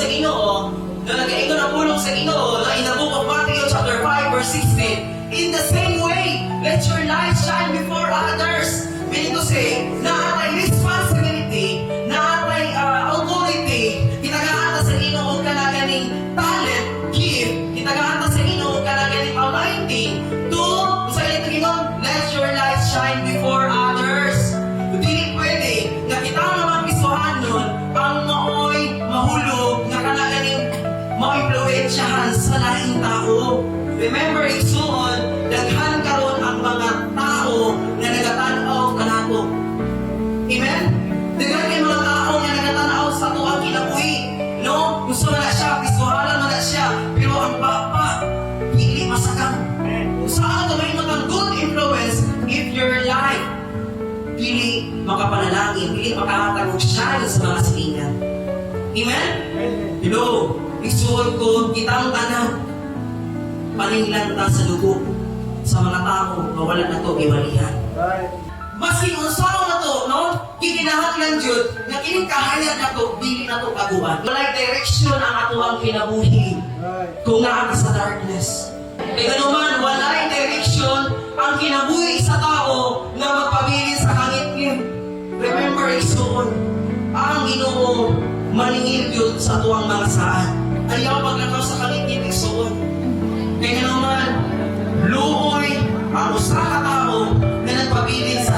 sa Ginoo, na nag-ingon ang pulong sa Ginoo, na in the book of Matthew chapter 5 verse 16, in the same way, let your light shine before others. Meaning to say, na atay responsibility, na atay authority, kitagaata sa Ginoo ka na ganing talent, gift, kitagaata sa Ginoo ka na ganing anointing, to, sa Ginoo, let your light shine before others. Hindi pwede, na kita naman pisuhan nun, ang maoy, mahulog, na kanaganing ma-influensyahan sa lahing tao. Remember, igsuon, daghan karon ang mga tao na nagatanaw kanato. Amen? Daghan kay mga tao na nagatanaw sa tuwang kinabuhi. No? Gusto na siya, pisuhalan na siya, pero ang papa, hindi masakang. Kung saan ka may mga good influence, if your life pili makapanalangin, pili makahatagog siya sa mga silingan. Amen? Hello? Isuod ko, kitang tanan, paninglan ta sa dugo sa mga tao na wala na to ibalihan. Maski unsaon na to, no? Kikinahanglan jud nga kining kahayag na to, dili na to kaguan. Walay direksyon ang atuang kinabuhi kung naa ka sa darkness. Kaya naman, walay direksyon ang kinabuhi sa tao na magpabilin sa hangit. Remember, isuon, ang Ginoo maningil yun sa tuwang mga saan. Ayaw maglakaw sa hangit isuon. Kaya naman, luoy ang usa ka tao na nagpabilin sa